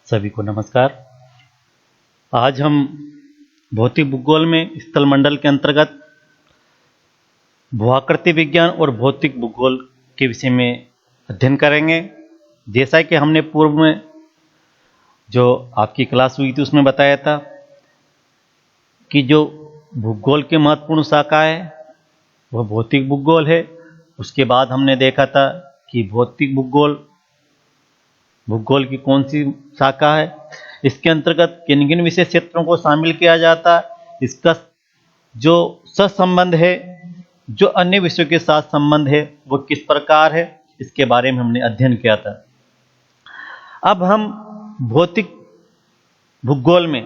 सभी को नमस्कार। आज हम भौतिक भूगोल में स्थल मंडल के अंतर्गत भूआकृति विज्ञान और भौतिक भूगोल के विषय में अध्ययन करेंगे। जैसा कि हमने पूर्व में जो आपकी क्लास हुई थी उसमें बताया था कि जो भूगोल के महत्वपूर्ण शाखा है वह भौतिक भूगोल है। उसके बाद हमने देखा था कि भौतिक भूगोल की कौन सी शाखा है, इसके अंतर्गत किन किन विशेष क्षेत्रों को शामिल किया जाता है, इसका जो सहसंबंध है, जो अन्य विषयों के साथ संबंध है वो किस प्रकार है, इसके बारे में हमने अध्ययन किया था। अब हम भौतिक भूगोल में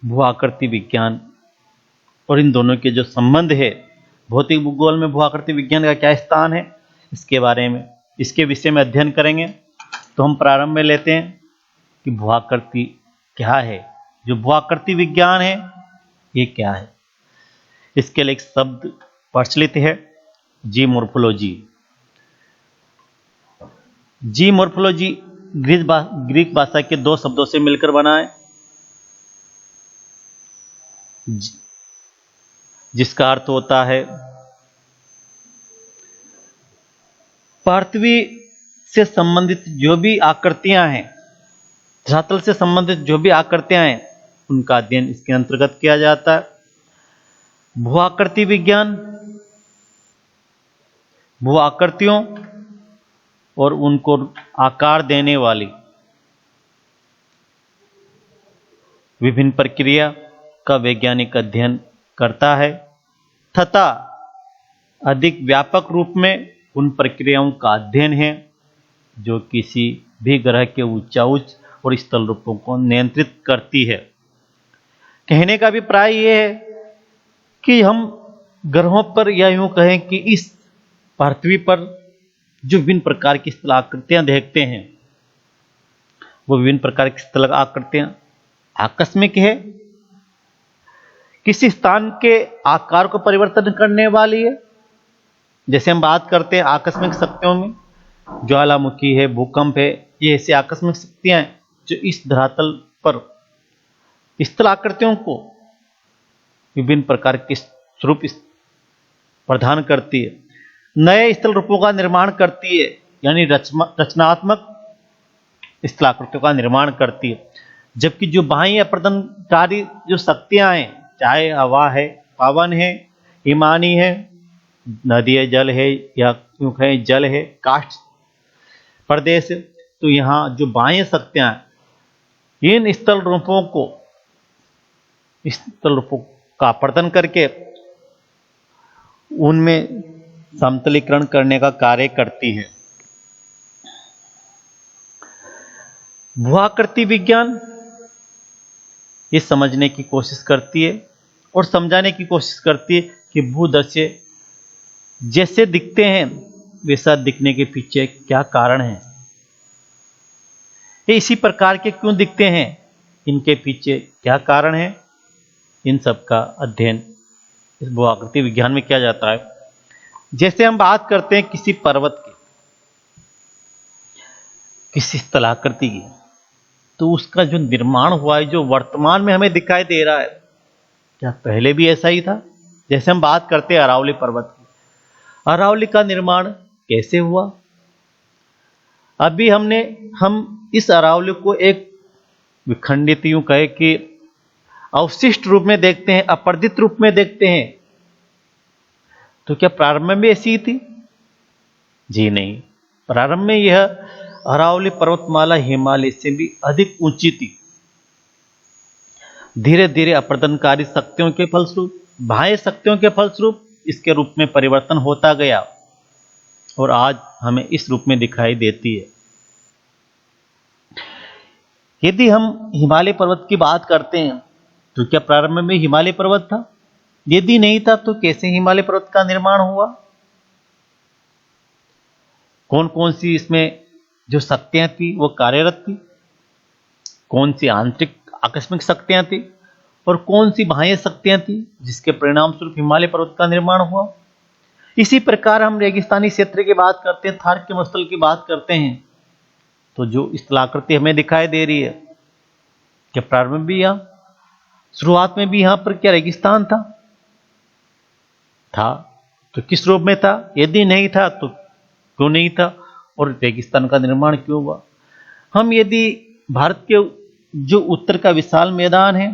भूआकृति विज्ञान और इन दोनों के जो संबंध है, भौतिक भूगोल में भूआकृति विज्ञान का क्या स्थान है, इसके बारे में, इसके विषय में अध्ययन करेंगे। तो हम प्रारंभ में लेते हैं कि भूआकृति क्या है। जो भूआकृति विज्ञान है ये क्या है, इसके लिए एक शब्द प्रचलित है, जीमोर्फोलॉजी। जीमोर्फोलॉजी ग्रीक भाषा के दो शब्दों से मिलकर बना है, जिसका अर्थ होता है पृथ्वी से संबंधित जो भी आकृतियां हैं, धरातल से संबंधित जो भी आकृतियां हैं, उनका अध्ययन इसके अंतर्गत किया जाता है। भूआकृति विज्ञान भूआकृतियों और उनको आकार देने वाली विभिन्न प्रक्रिया का वैज्ञानिक अध्ययन करता है तथा अधिक व्यापक रूप में उन प्रक्रियाओं का अध्ययन है जो किसी भी ग्रह के उच्चाउच्च और स्थल रूपों को नियंत्रित करती है। कहने का अभिप्राय यह है कि हम ग्रहों पर, या यूं कहें कि इस पृथ्वी पर जो विभिन्न प्रकार की स्थल आकृतियां देखते हैं, वो विभिन्न प्रकार की स्थल आकृतियां आकस्मिक है, किसी स्थान के आकार को परिवर्तन करने वाली है। जैसे हम बात करते हैं आकस्मिक शक्तियों में, ज्वालामुखी है, भूकंप है, ये ऐसी आकस्मिक शक्तियां हैं जो इस धरातल पर स्थल आकृतियों को विभिन्न प्रकार के स्वरूप प्रदान करती है, नए स्थल रूपों का निर्माण करती है, यानी रचनात्मक स्थल आकृतियों का निर्माण करती है। जबकि जो बाह्य अपरदनकारी जो शक्तियां हैं, चाहे हवा है, पवन है, हिमानी है, नदी है, जल है, या क्यों कहें जल है, काष्ठ प्रदेश है, तो यहाँ जो बाह्य शक्तियां हैं, इन स्थल रूपों का अपरदन करके उनमें समतलीकरण करने का कार्य करती है। भूआकृति विज्ञान ये समझने की कोशिश करती है और समझाने की कोशिश करती है कि भूदृश्य जैसे दिखते हैं वैसा दिखने के पीछे क्या कारण है, ये इसी प्रकार के क्यों दिखते हैं, इनके पीछे क्या कारण है, इन सब का अध्ययन इस भूआकृति विज्ञान में किया जाता है। जैसे हम बात करते हैं किसी पर्वत की, किसी स्थलाकृति की, तो उसका जो निर्माण हुआ है, जो वर्तमान में हमें दिखाई दे रहा है, क्या पहले भी ऐसा ही था? जैसे हम बात करते हैं अरावली पर्वत की, अरावली का निर्माण कैसे हुआ? अभी हम इस अरावली को एक विखंडित, यूं कहे कि अवशिष्ट रूप में देखते हैं, अपर्दित रूप में देखते हैं। तो क्या प्रारंभ में भी ऐसी ही थी? जी नहीं, प्रारंभ में यह अरावली पर्वतमाला हिमालय से भी अधिक ऊंची थी। धीरे धीरे अपरदनकारी शक्तियों के फलस्वरूप, बाह्य शक्तियों के फलस्वरूप इसके रूप में परिवर्तन होता गया और आज हमें इस रूप में दिखाई देती है। यदि हम हिमालय पर्वत की बात करते हैं तो क्या प्रारंभ में हिमालय पर्वत था? यदि नहीं था तो कैसे हिमालय पर्वत का निर्माण हुआ? कौन कौन सी इसमें जो शक्तियां थी वो कार्यरत थी? कौन सी आंतरिक आकस्मिक शक्तियां थी और कौन सी बाह्य शक्तियां थी जिसके परिणाम स्वरूप हिमालय पर्वत का निर्माण हुआ? इसी प्रकार हम रेगिस्तानी क्षेत्र की बात करते हैं, थार के मरुस्थल की बात करते हैं, तो जो स्थलाकृति हमें दिखाई दे रही है क्या प्रारंभ भी यहां, शुरुआत में भी यहां पर क्या रेगिस्तान था? तो किस रूप में था? यदि नहीं था तो क्यों नहीं था, और रेगिस्तान का निर्माण क्यों हुआ? हम यदि भारत के जो उत्तर का विशाल मैदान है,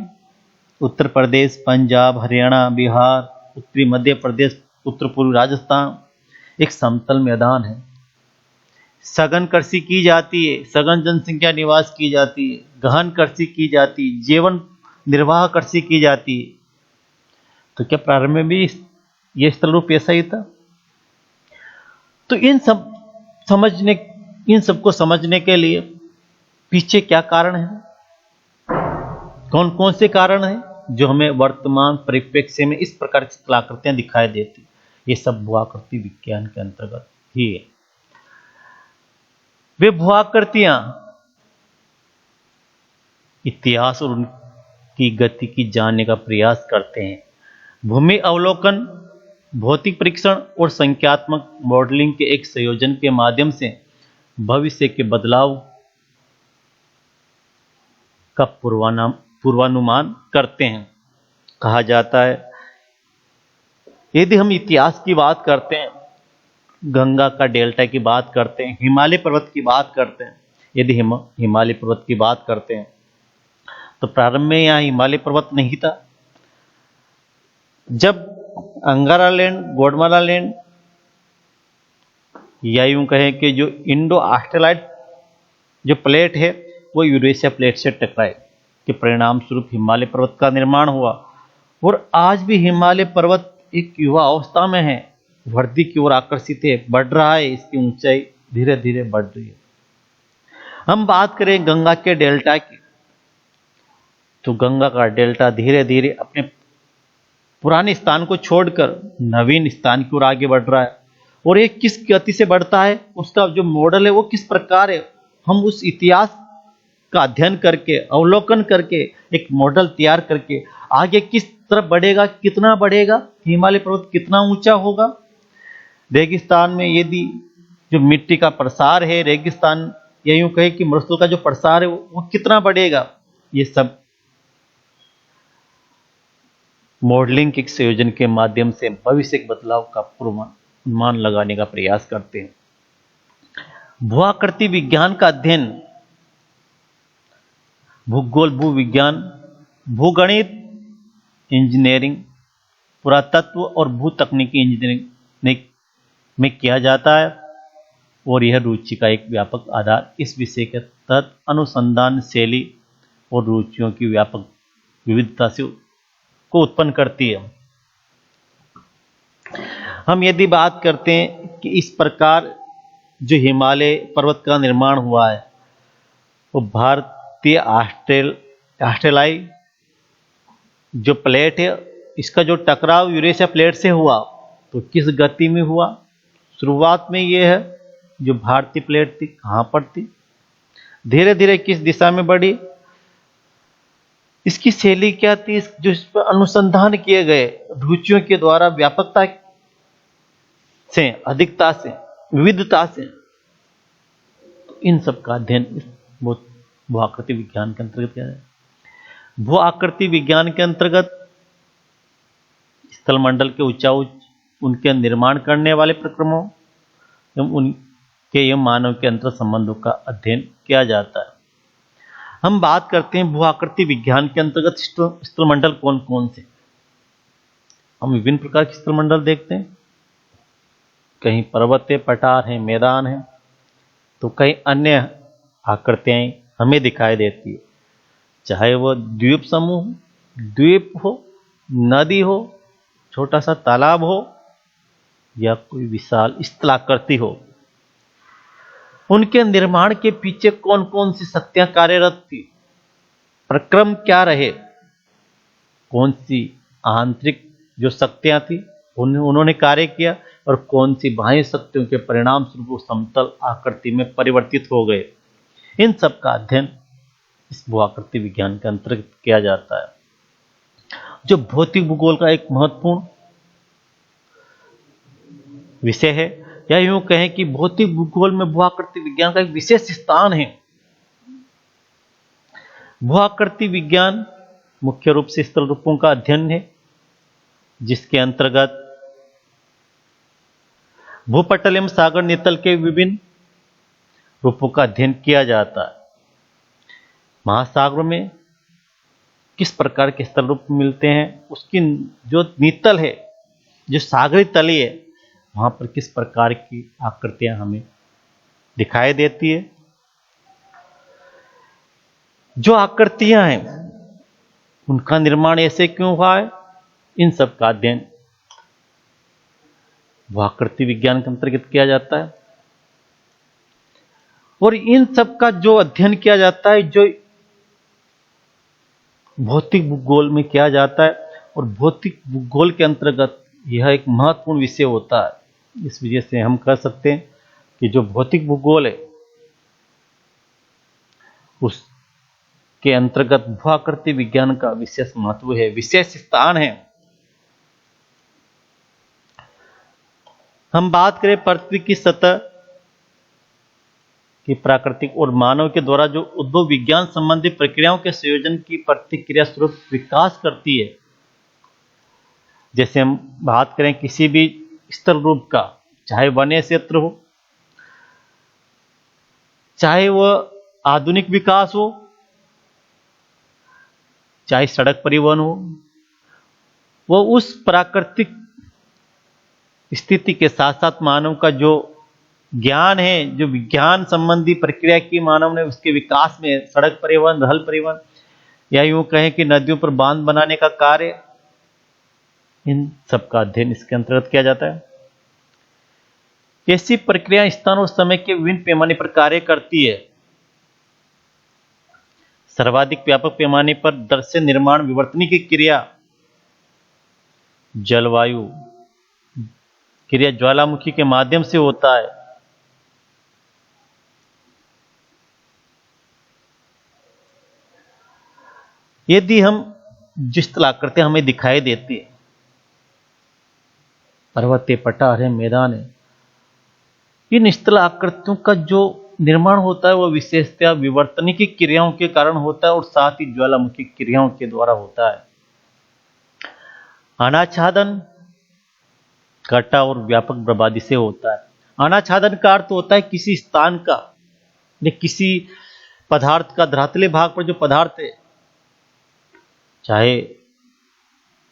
उत्तर प्रदेश, पंजाब, हरियाणा, बिहार, उत्तरी मध्य प्रदेश, उत्तर पूर्वी राजस्थान, एक समतल मैदान है। सघन कृषि की जाती है, सघन जनसंख्या निवास की जाती है, गहन कृषि की जाती है, जीवन निर्वाह कृषि की जाती है। तो क्या प्रारंभ में भी ये स्थल रूप ऐसा ही था? तो इन सबको समझने के लिए पीछे क्या कारण है, कौन कौन से कारण हैं जो हमें वर्तमान परिप्रेक्ष्य में इस प्रकार की कलाकृतियां दिखाई देती, ये सब भूआकृति विज्ञान के अंतर्गत ही है। वे भूआकृतियां इतिहास और उनकी गति की जानने का प्रयास करते हैं। भूमि अवलोकन, भौतिक परीक्षण और संख्यात्मक मॉडलिंग के एक संयोजन के माध्यम से भविष्य के बदलाव का पूर्वानुमान करते हैं। कहा जाता है, यदि हम इतिहास की बात करते हैं, गंगा का डेल्टा की बात करते हैं, हिमालय पर्वत की बात करते हैं, यदि हिमालय पर्वत की बात करते हैं तो प्रारंभ में यहां हिमालय पर्वत नहीं था। जब अंगारा लैंड, गोंडवाना लैंड, या यूं कहें कि जो इंडो ऑस्ट्रेलाइड जो प्लेट है वो यूरेशिया प्लेट से टकराए के परिणाम स्वरूप हिमालय पर्वत का निर्माण हुआ। और आज भी हिमालय पर्वत एक युवा अवस्था में है, वृद्धि की ओर आकर्षित है, बढ़ रहा है, इसकी ऊंचाई धीरे धीरे बढ़ रही है। हम बात करें गंगा के डेल्टा की, तो गंगा का डेल्टा धीरे धीरे अपने पुराने स्थान को छोड़कर नवीन स्थान की ओर आगे बढ़ रहा है। और ये किस गति से बढ़ता है, उसका जो मॉडल है वो किस प्रकार है, हम उस इतिहास का अध्ययन करके, अवलोकन करके, एक मॉडल तैयार करके आगे किस तरफ बढ़ेगा, कितना बढ़ेगा, हिमालय पर्वत कितना ऊंचा होगा, रेगिस्तान में यदि जो मिट्टी का प्रसार है, रेगिस्तान या यूं कहे कि मरुस्थल का जो प्रसार है वो कितना बढ़ेगा, ये सब मॉडलिंग के संयोजन के माध्यम से भविष्य के बदलाव का पूर्वानुमान लगाने का प्रयास करते हैं। भूआकृति विज्ञान का अध्ययन भूगोल, भूविज्ञान, भूगणित, इंजीनियरिंग, पुरातत्व और भूतकनीकी इंजीनियरिंग में किया जाता है। और यह रुचि का एक व्यापक आधार इस विषय के तहत अनुसंधान शैली और रुचियों की व्यापक विविधता से को उत्पन्न करती है। हम यदि बात करते हैं कि इस प्रकार जो हिमालय पर्वत का निर्माण हुआ है वो भारतीय ऑस्ट्रेलियाई जो प्लेट है, इसका जो टकराव यूरेशिया प्लेट से हुआ तो किस गति में हुआ? शुरुआत में ये है जो भारतीय प्लेट थी कहां पर थी, धीरे धीरे किस दिशा में बढ़ी, इसकी शैली क्या थी, जो इस पर अनुसंधान किए गए रुचियों के द्वारा व्यापकता से, अधिकता से, विविधता से, तो इन सब का अध्ययन भू आकृति विज्ञान के अंतर्गत किया जाए। भू आकृति विज्ञान के अंतर्गत स्थलमंडल के उच्चाउच उनके निर्माण करने वाले प्रक्रमों एवं उनके एवं मानव के अंतर संबंधों का अध्ययन किया जाता है। हम बात करते हैं भू आकृति विज्ञान के अंतर्गत स्थलमंडल कौन कौन से। हम विभिन्न प्रकार के स्थलमंडल देखते हैं, कहीं पर्वत है, पठार है, मैदान है, तो कई अन्य आकृतियां हमें दिखाई देती है, चाहे वो द्वीप समूह, द्वीप हो, नदी हो, छोटा सा तालाब हो या कोई विशाल स्थलाकृति हो। उनके निर्माण के पीछे कौन कौन सी शक्तियां कार्यरत थी, प्रक्रम क्या रहे, कौन सी आंतरिक जो शक्तियां थी उन्होंने कार्य किया और कौन सी बाह्य शक्तियों के परिणाम स्वरूप वो समतल आकृति में परिवर्तित हो गए, इन सब का अध्ययन इस भू आकृति विज्ञान के अंतर्गत किया जाता है। जो भौतिक भूगोल का एक महत्वपूर्ण विषय है, या यूं कहें कि भौतिक भूगोल में भू आकृति विज्ञान का एक विशेष स्थान है। भू आकृति विज्ञान मुख्य रूप से स्थल रूपों का अध्ययन है, जिसके अंतर्गत भूपटल एवं सागर नितल के विभिन्न रूपों का अध्ययन किया जाता है। महासागरों में किस प्रकार के स्थल रूप मिलते हैं, उसकी जो नितल है, जो सागरी तली है, वहां पर किस प्रकार की आकृतियां हमें दिखाई देती है। जो आकृतियां हैं उनका निर्माण ऐसे क्यों हुआ है, इन सब का अध्ययन भूआकृति विज्ञान के अंतर्गत किया जाता है। और इन सब का जो अध्ययन किया जाता है, जो भौतिक भूगोल में किया जाता है, और भौतिक भूगोल के अंतर्गत यह एक महत्वपूर्ण विषय होता है। इस वजह से हम कह सकते हैं कि जो भौतिक भूगोल है उसके अंतर्गत भूआकृति विज्ञान का विशेष महत्व है, विशेष स्थान है। हम बात करें पृथ्वी की सतह की प्राकृतिक और मानव के द्वारा जो उद्भव विज्ञान संबंधी प्रक्रियाओं के संयोजन की प्रतिक्रिया स्वरूप विकास करती है। जैसे हम बात करें किसी भी स्थल रूप का, चाहे वन्य क्षेत्र हो, चाहे वह आधुनिक विकास हो, चाहे सड़क परिवहन हो, वह उस प्राकृतिक स्थिति के साथ साथ मानव का जो ज्ञान है, जो विज्ञान संबंधी प्रक्रिया की मानव ने उसके विकास में, सड़क परिवहन, जल परिवहन, या यूं कहें कि नदियों पर बांध बनाने का कार्य, इन सब का अध्ययन इसके अंतर्गत किया जाता है। ऐसी प्रक्रिया स्थान और समय के विभिन्न पैमाने पर कार्य करती है। सर्वाधिक व्यापक पैमाने पर दृश्य निर्माण विवर्तनी की क्रिया जलवायु क्रिया ज्वालामुखी के माध्यम से होता है। यदि हम जिस स्थलाकृतियां हमें दिखाई देती है, पर्वत है, पठार है, मैदान है, इन स्थलाकृतियों का जो निर्माण होता है वह विशेषतः विवर्तनी की क्रियाओं के कारण होता है और साथ ही ज्वालामुखी क्रियाओं के द्वारा होता है। अनाच्छादन कटाव और व्यापक बर्बादी से होता है। अनाच्छादन का अर्थ होता है किसी स्थान का या किसी पदार्थ का धरातले भाग पर जो पदार्थ है, चाहे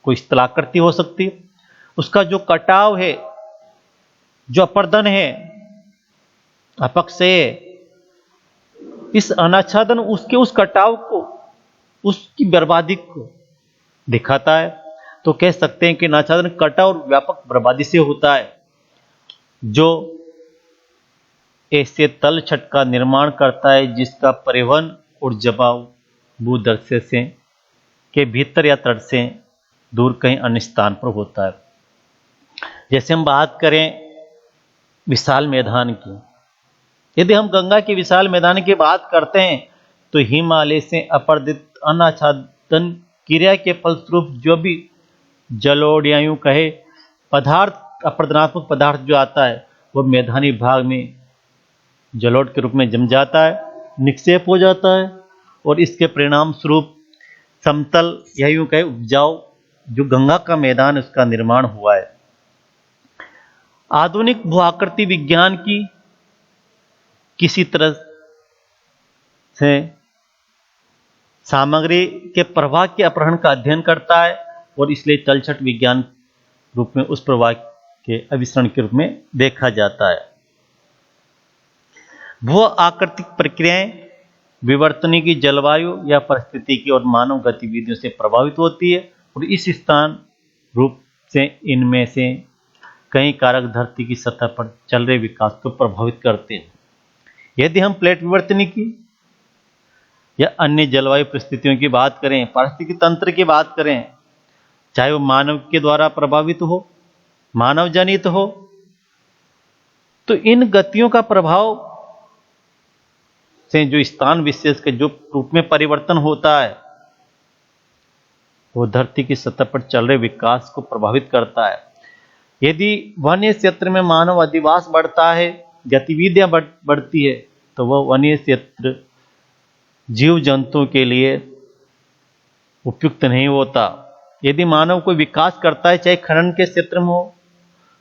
कोई स्थलाकृति हो सकती है, उसका जो कटाव है, जो अपर्दन है, अपक्षय है, इस अनाच्छादन उसके उस कटाव को, उसकी बर्बादी को दिखाता है। तो कह सकते हैं कि अनाच्छादन कटाव और व्यापक बर्बादी से होता है, जो ऐसे तल छट का निर्माण करता है जिसका परिवहन और जमाव भूदर्शय से के भीतर या तट से दूर कहीं अन्य स्थान पर होता है। जैसे हम बात करें विशाल मैदान की, यदि हम गंगा के विशाल मैदान की बात करते हैं तो हिमालय से अपर्दित अनाच्छादन क्रिया के फलस्वरूप जो भी जलोढ़ या यूं कहे पदार्थ, अपरदनात्मक पदार्थ जो आता है, वह मैदानी भाग में जलोढ़ के रूप में जम जाता है, निक्षेप हो जाता है, और इसके परिणाम स्वरूप समतल या यूं कहे उपजाऊ जो गंगा का मैदान उसका निर्माण हुआ है। आधुनिक भूआकृति विज्ञान की किसी तरह से सामग्री के प्रवाह के अपहरण का अध्ययन करता है और इसलिए तलछट विज्ञान रूप में उस प्रवाह के अभिसरण के रूप में देखा जाता है। भू आकृतिक प्रक्रियाएं विवर्तनी की जलवायु या परिस्थिति की और मानव गतिविधियों से प्रभावित होती है और इस स्थान रूप से इनमें से कई कारक धरती की सतह पर चल रहे विकास को प्रभावित करते हैं। यदि हम प्लेट विवर्तनी की या अन्य जलवायु परिस्थितियों की बात करें, पारिस्थितिकी तंत्र की बात करें, चाहे वो मानव के द्वारा प्रभावित हो, मानव जनित हो, तो इन गतियों का प्रभाव से जो स्थान विशेष के जो रूप में परिवर्तन होता है वो धरती की सतह पर चल रहे विकास को प्रभावित करता है। यदि वन्य क्षेत्र में मानव अधिवास बढ़ता है, गतिविधियां बढ़ती है, तो वह वन्य क्षेत्र जीव जंतुओं के लिए उपयुक्त नहीं होता। यदि मानव कोई विकास करता है, चाहे खनन के क्षेत्र में हो,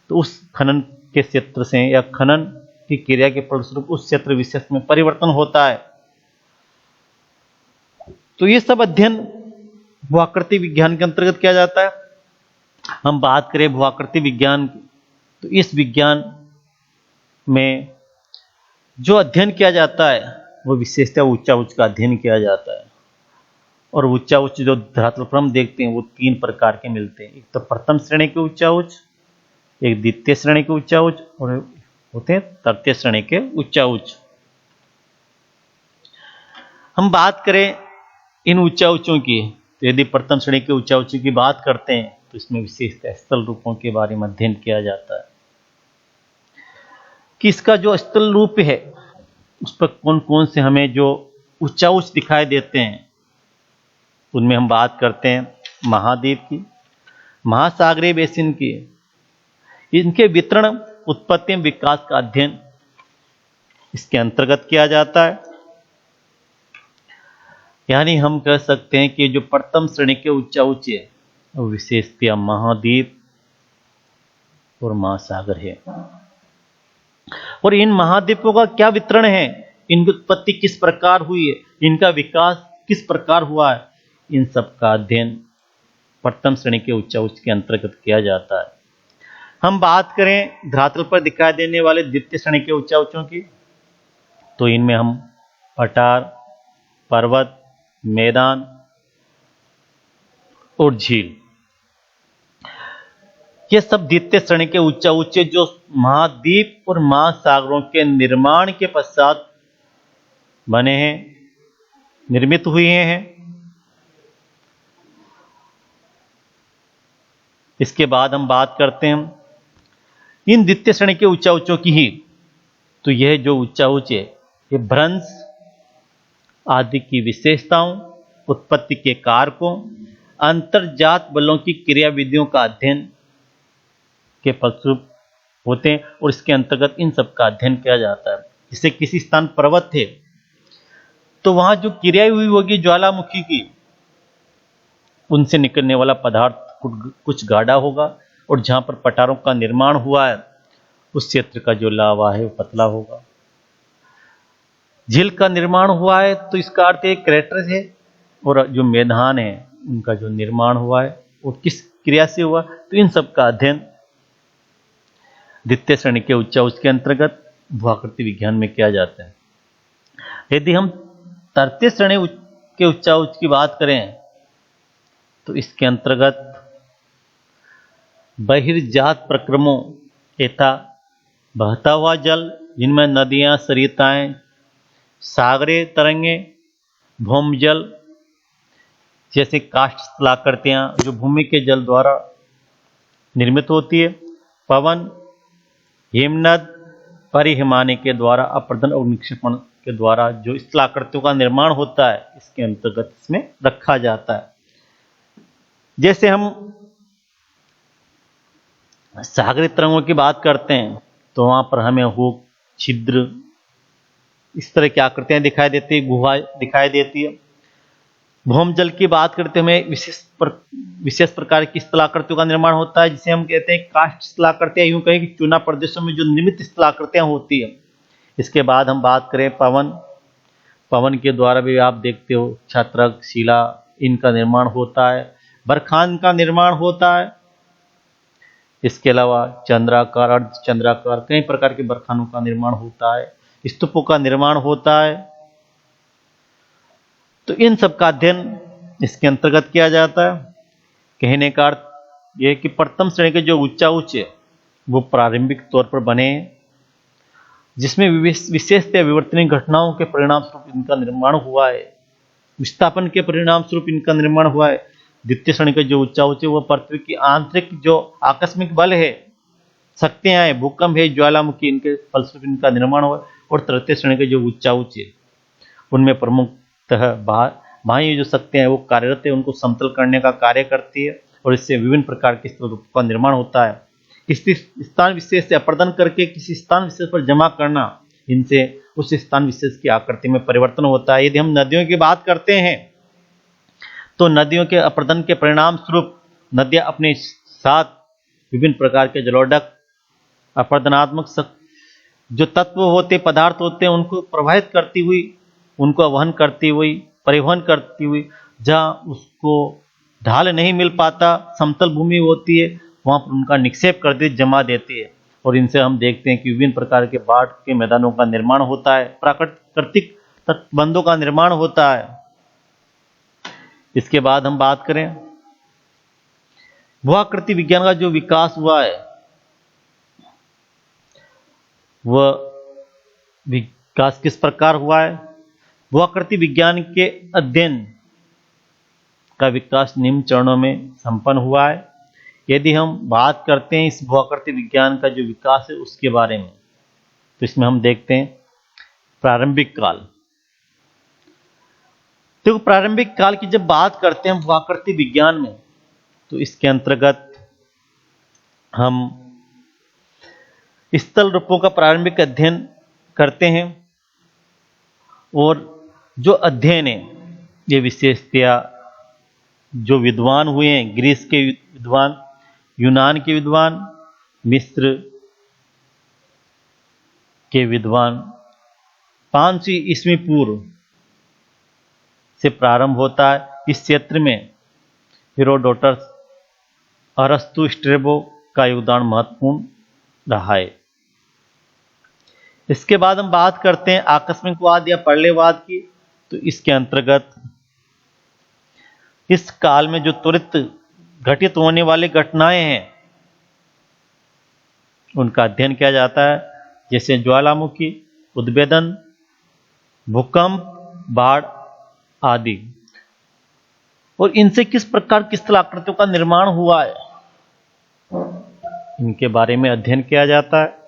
तो उस खनन के क्षेत्र से या खनन की क्रिया के फलस्वरूप उस क्षेत्र विशेष में परिवर्तन होता है। तो ये सब अध्ययन भूआकृति विज्ञान के अंतर्गत किया जाता है। हम बात करें भूआकृति विज्ञान की, तो इस विज्ञान में जो अध्ययन किया जाता है वो विशेषतः ऊंचा उच्च का अध्ययन किया जाता है। और ऊंचा उच्च जो धरातल पर हम देखते हैं वो 3 प्रकार के मिलते हैं। एक तो प्रथम श्रेणी के ऊंचा उच्च, एक द्वितीय श्रेणी के ऊंचा उच्च, और होते हैं तृतीय श्रेणी के ऊंचा उच्च। हम बात करें इन ऊंचा उच्चों की, तो यदि प्रथम श्रेणी के ऊंचा उच्च की बात करते हैं तो इसमें विशेषतः स्थल रूपों के बारे में अध्ययन किया जाता है कि इसका जो स्थल रूप है उस पर कौन कौन से हमें जो ऊंचा उच्च दिखाई देते हैं। उनमें हम बात करते हैं महाद्वीप की, महासागरीय बेसिन की, इनके वितरण, उत्पत्ति, विकास का अध्ययन इसके अंतर्गत किया जाता है। यानी हम कह सकते हैं कि जो प्रथम श्रेणी के ऊंचा उच्च है वो विशेषतः महाद्वीप और महासागर है। और इन महाद्वीपों का क्या वितरण है, इनकी उत्पत्ति किस प्रकार हुई है, इनका विकास किस प्रकार हुआ है, इन सब का अध्ययन प्रथम श्रेणी के ऊंचा उच्च के अंतर्गत किया जाता है। हम बात करें धरातल पर दिखाई देने वाले द्वितीय श्रेणी के ऊंचा उच्चों की, तो इनमें हम पठार, पर्वत, मैदान और झील, ये सब द्वितीय श्रेणी के ऊंचा उच्च जो महाद्वीप और महासागरों के निर्माण के पश्चात बने हैं, निर्मित हुए हैं। इसके बाद हम बात करते हैं इन द्वितीय श्रेणी के ऊंचा उच्चों की ही, तो यह जो ऊंचा उच्च है ये भ्रंश आदि की विशेषताओं, उत्पत्ति के कारकों, अंतर्जात बलों की क्रियाविधियों का अध्ययन के फलस्वरूप होते हैं। और इसके अंतर्गत इन सब का अध्ययन किया जाता है। जैसे किसी स्थान पर्वत थे तो वहां जो क्रिया हुई होगी ज्वालामुखी की, उनसे निकलने वाला पदार्थ कुछ गाढ़ा होगा, और जहां पर पठारों का निर्माण हुआ है उस क्षेत्र का जो लावा है वो पतला होगा। झील का निर्माण हुआ है तो इसका अर्थ एक क्रैटर है, और जो मैदान है उनका जो निर्माण हुआ है वो किस क्रिया से हुआ, तो इन सब का अध्ययन द्वितीय श्रेणी के ऊंचा उच्च के अंतर्गत भूआकृति विज्ञान में किया जाता है। यदि हम तृतीय श्रेणी के ऊंचा उच्च की बात करें तो इसके अंतर्गत बहिर्जात प्रक्रमों यथा बहता हुआ जल, जिनमें नदियां, सरिताएं, सागरीय तरंगे, भौमजल जैसे काष्ठ स्थलाकृतियां जो भूमि के जल द्वारा निर्मित होती है, पवन, हिमनद, परिहिमानी के द्वारा अपर्दन और निक्षेपण के द्वारा जो स्थलाकृतियों का निर्माण होता है, इसके अंतर्गत इसमें रखा जाता है। जैसे हम सागरीय तरंगों की बात करते हैं तो वहां पर हमें हुक, छिद्र, इस तरह की आकृतियां दिखाई देती है, गुहा दिखाई देती है। भौमजल की बात करते हमें विशेष प्रकार की स्थलाकृतियों का निर्माण होता है, जिसे हम कहते हैं काष्ठ स्थलाकृतियां, यूं कहें कि चूना प्रदेशों में जो निर्मित स्थलाकृतियां होती है। इसके बाद हम बात करें पवन के द्वारा भी आप देखते हो छत्रक, शिला, इनका निर्माण होता है। बरखान का निर्माण होता है। इसके अलावा चंद्राकार, अर्धचंद्राकार, कई प्रकार के बरखानों का निर्माण होता है। स्तूपों का निर्माण होता है। तो इन सब का अध्ययन इसके अंतर्गत किया जाता है। कहने का अर्थ यह कि प्रथम श्रेणी के जो ऊंचा उच्च है वो प्रारंभिक तौर पर बने हैं, जिसमें विशेषतः विवर्तनीय घटनाओं के परिणाम स्वरूप इनका निर्माण हुआ है, विस्थापन के परिणाम स्वरूप इनका निर्माण हुआ है। द्वितीय श्रेणी के जो ऊंचा उच्च है वह पृथ्वी की आंतरिक जो आकस्मिक बल है, शक्तियां हैं, भूकंप है, ज्वालामुखी, इनके फलस्वरूप इनका निर्माण हुआ। और तृतीय श्रेणी के जो ऊंचा उच्च है उनमें प्रमुखतः बाह्य जो शक्तियां हैं वो कार्यरत है, उनको समतल करने का कार्य करती है, और इससे विभिन्न प्रकार के स्वरूप का निर्माण होता है। किसी स्थान विशेष से अपर्दन करके किसी स्थान विशेष पर जमा करना, इनसे उस स्थान विशेष की आकृति में परिवर्तन होता है। यदि हम नदियों की बात करते हैं तो नदियों के अपर्दन के परिणाम स्वरूप नदियां अपने साथ विभिन्न प्रकार के जलोढ़क अपर्दनात्मक जो तत्व होते पदार्थ होते हैं उनको प्रवाहित करती हुई, उनको वहन करती हुई, परिवहन करती हुई, जहाँ उसको ढाल नहीं मिल पाता, समतल भूमि होती है, वहाँ पर उनका निक्षेप कर दे, जमा देती है। और इनसे हम देखते हैं कि विभिन्न प्रकार के बाढ़ के मैदानों का निर्माण होता है, प्राकृतिक तटबंधों का निर्माण होता है। इसके बाद हम बात करें भूआकृति विज्ञान का जो विकास हुआ है, वह विकास किस प्रकार हुआ है। भूआकृति विज्ञान के अध्ययन का विकास निम्न चरणों में संपन्न हुआ है। यदि हम बात करते हैं इस भूआकृति विज्ञान का जो विकास है उसके बारे में, तो इसमें हम देखते हैं प्रारंभिक काल। तो प्रारंभिक काल की जब बात करते हैं भूआकृति विज्ञान में, तो इसके अंतर्गत हम स्थल रूपों का प्रारंभिक अध्ययन करते हैं। और जो अध्ययन है ये विशेषतया जो विद्वान हुए हैं, ग्रीस के विद्वान, यूनान के विद्वान, मिस्र के विद्वान, 500 ईस्वी पूर्व से प्रारंभ होता है। इस क्षेत्र में हेरोडोटस, अरस्तु, स्ट्रेबो का योगदान महत्वपूर्ण रहा है। इसके बाद हम बात करते हैं आकस्मिकवाद या प्रलयवाद की। तो इसके अंतर्गत इस काल में जो त्वरित घटित होने वाले घटनाएं हैं उनका अध्ययन किया जाता है, जैसे ज्वालामुखी, उद्भेदन, भूकंप, बाढ़ आदि। और इनसे किस प्रकार की स्थल आकृतियों का निर्माण हुआ है, इनके बारे में अध्ययन किया जाता है।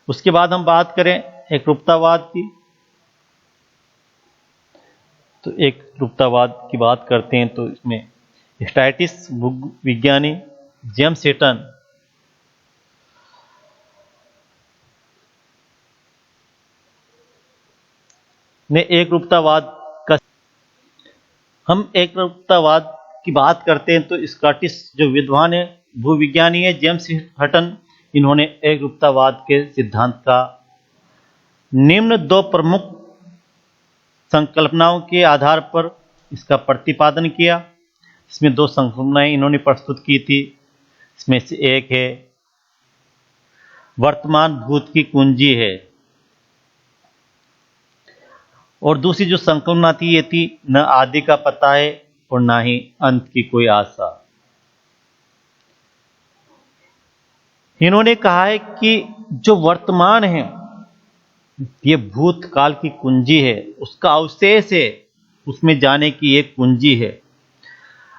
उसके बाद हम बात करें एकरूपतावाद की। तो एकरूपतावाद की बात करते हैं तो इसमें स्टैटिस्ट विज्ञानी जेम्स हेटन ने एकरूपतावाद का, हम एकरूपतावाद की बात करते हैं तो स्कॉटिश जो विद्वान है, भूविज्ञानी है जेम्स हटन, इन्होंने एकरूपतावाद के सिद्धांत का निम्न 2 प्रमुख संकल्पनाओं के आधार पर इसका प्रतिपादन किया। इसमें 2 संकल्पनाएं इन्होंने प्रस्तुत की थी। इसमें से एक है वर्तमान भूत की कुंजी है, और दूसरी जो संकल्पना थी ये थी न आदि का पता है और ना ही अंत की कोई आशा। इन्होंने कहा है कि जो वर्तमान है ये भूतकाल की कुंजी है, उसका अवशेष है, उसमें जाने की एक कुंजी है।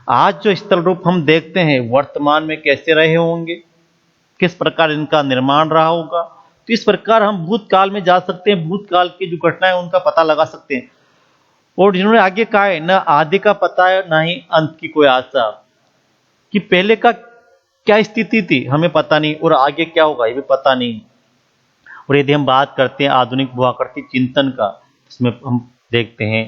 आज जो स्थल रूप हम देखते हैं वर्तमान में कैसे रहे होंगे, किस प्रकार इनका निर्माण रहा होगा, तो इस प्रकार हम भूतकाल में जा सकते हैं, भूतकाल की जो घटनाएं उनका पता लगा सकते हैं। और जिन्होंने आगे कहा है न आदि का पता है ना ही अंत की कोई आशा, कि पहले का क्या स्थिति थी हमें पता नहीं और आगे क्या होगा ये भी पता नहीं। और यदि हम बात करते हैं आधुनिक भूआकृति चिंतन का, इसमें हम देखते हैं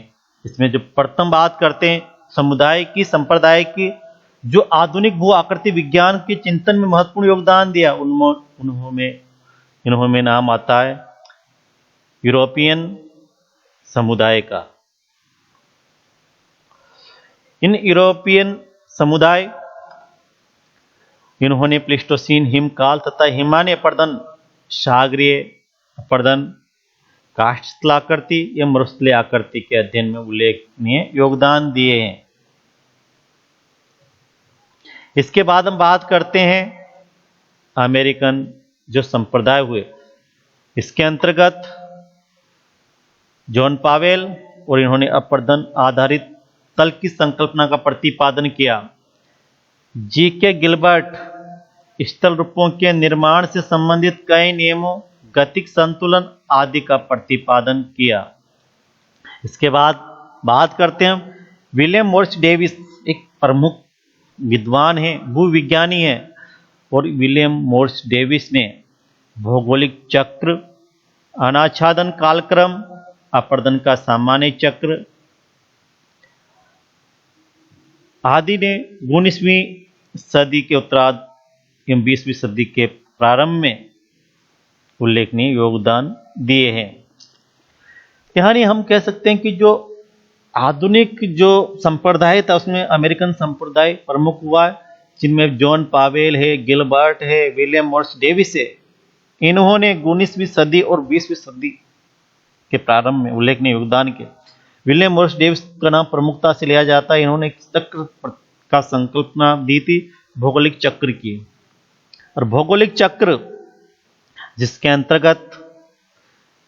इसमें जो प्रथम बात करते हैं समुदाय की, संप्रदाय की, जो आधुनिक भूआकृति विज्ञान के चिंतन में महत्वपूर्ण योगदान दिया, इन्होंने नाम आता है यूरोपियन समुदाय का। इन यूरोपियन समुदाय इन्होंने प्लेस्टोसीन हिमकाल तथा हिमालय अपर्दन, सागरीय अपर्दन, काष्ठस्थल आकृति या मरुस्थलीय आकृति के अध्ययन में उल्लेखनीय योगदान दिए हैं। इसके बाद हम बात करते हैं अमेरिकन जो संप्रदाय हुए। इसके अंतर्गत जॉन पावेल और इन्होंने अपर्दन आधारित तल की संकल्पना का प्रतिपादन किया। जी.के. गिलबर्ट स्थल रूपों के निर्माण से संबंधित कई नियमों, गतिक संतुलन आदि का प्रतिपादन किया। इसके बाद बात करते हैं विलियम मोरिस डेविस, एक प्रमुख विद्वान हैं, भूविज्ञानी हैं, और विलियम मोरिस डेविस ने भौगोलिक चक्र अनाच्छादन कालक्रम, अपर्दन का सामान्य चक्र आदि ने 19वीं सदी के उत्तरार्ध एवं 20वीं सदी के प्रारंभ में उल्लेखनीय योगदान दिए हैं। यानी हम कह सकते हैं कि जो आधुनिक जो संप्रदाय था उसमें अमेरिकन संप्रदाय प्रमुख हुआ है, जिनमें जॉन पावेल है, गिलबर्ट है, विलियम मॉरिस डेविस है। इन्होंने 19वीं सदी और 20वीं सदी के प्रारंभ में उल्लेखनीय योगदान किया। विलियम मॉरिस डेविस का नाम प्रमुखता से लिया जाता है। इन्होंने चक्र का संकल्पना दी थी, भौगोलिक चक्र की। और भौगोलिक चक्र जिसके अंतर्गत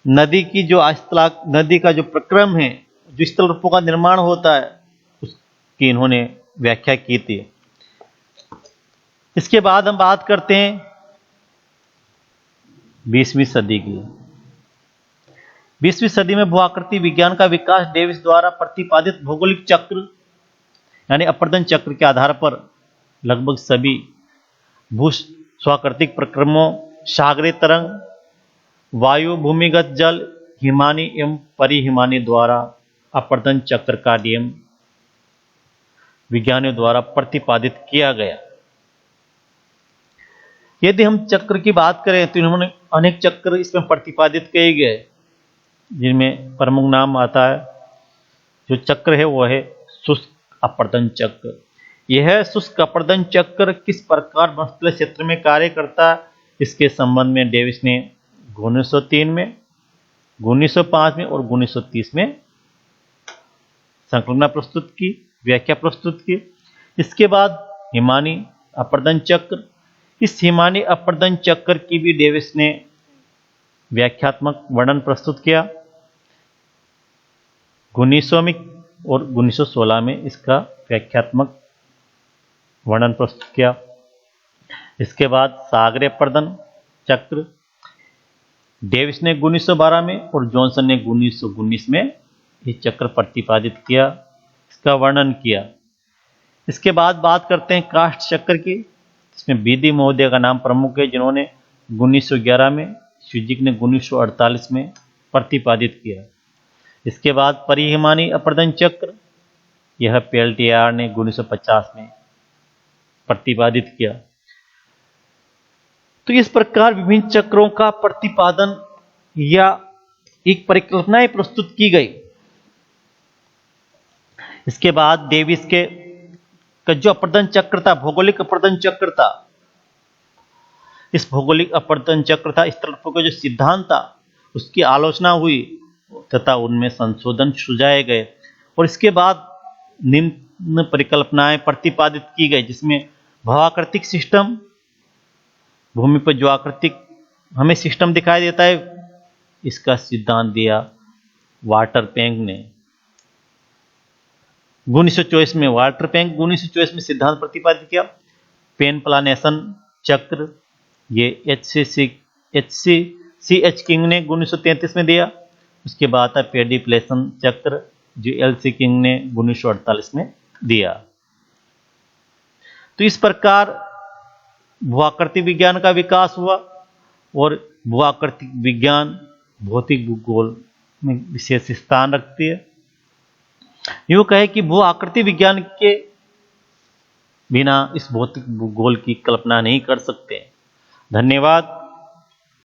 नदी की जो आस्तलाक नदी का जो प्रक्रम है, जो स्थल रूपों का निर्माण होता है, उसकी इन्होंने व्याख्या की थी। इसके बाद हम बात करते हैं 20वीं सदी की। 20वीं सदी में भू-आकृति विज्ञान का विकास डेविस द्वारा प्रतिपादित भौगोलिक चक्र यानी अपर्दन चक्र के आधार पर लगभग सभी भू स्वाकृतिक प्रक्रमों, सागरीय तरंग, वायु, भूमिगत जल, हिमानी एवं परिहिमानी द्वारा अपर्दन चक्र का नियम विज्ञानियों द्वारा प्रतिपादित किया गया। यदि हम चक्र की बात करें तो इन्होंने अनेक चक्र इसमें प्रतिपादित किए गए, जिनमें प्रमुख नाम आता है जो चक्र है वो है शुष्क अपर्दन चक्र। यह शुष्क अपर्दन चक्र किस प्रकार मस्तल क्षेत्र में कार्य करता है, इसके संबंध में डेविस ने 1903 में, 1905 में और 1930 में संकल्पना प्रस्तुत की, व्याख्या प्रस्तुत की। इसके बाद हिमानी अपर्दन चक्र, इस हिमानी अपर्दन चक्र की भी डेविस ने व्याख्यात्मक वर्णन प्रस्तुत किया। 1900 में और 1916 में इसका व्याख्यात्मक वर्णन प्रस्तुत किया। इसके बाद सागरीय अपर्दन चक्र डेविस ने 1912 में और जॉनसन ने 1919 में ये चक्र प्रतिपादित किया, इसका वर्णन किया। इसके बाद बात करते हैं काष्ठ चक्र की, इसमें बीदी महोदय का नाम प्रमुख है, जिन्होंने 1911 में, स्विजिक ने 1948 में प्रतिपादित किया। इसके बाद परिहिमानी अपर्दन चक्र, यह पेल्टियर ने 1950 में प्रतिपादित किया। तो इस प्रकार विभिन्न चक्रों का प्रतिपादन या एक परिकल्पनाएं प्रस्तुत की गई। इसके बाद डेविस के जो अपर्दन चक्र था, भौगोलिक अपर्दन चक्र था, इस भौगोलिक अपर्दन चक्र था स्थल रूपों का जो सिद्धांत था उसकी आलोचना हुई तथा उनमें संशोधन सुझाए गए और इसके बाद निम्न परिकल्पनाएं प्रतिपादित की गई, जिसमें भवाकृतिक सिस्टम, भूमि पर जो आकृतिक हमें सिस्टम दिखाई देता है, इसका सिद्धांत दिया वाल्टर पेंग ने 1924 में। वाल्टर पेंग 1924 में सिद्धांत प्रतिपादित किया। पेन प्लानेशन चक्र ये एच किंग ने 1933 में दिया। उसके बाद था पेडिप्लेशन चक्र जो एल.सी. किंग ने 1948 में दिया। तो इस प्रकार भू-आकृति विज्ञान का विकास हुआ और भू-आकृति विज्ञान भौतिक भूगोल में विशेष स्थान रखती है। यूं कहे कि भू-आकृति विज्ञान के बिना इस भौतिक भूगोल की कल्पना नहीं कर सकते। धन्यवाद।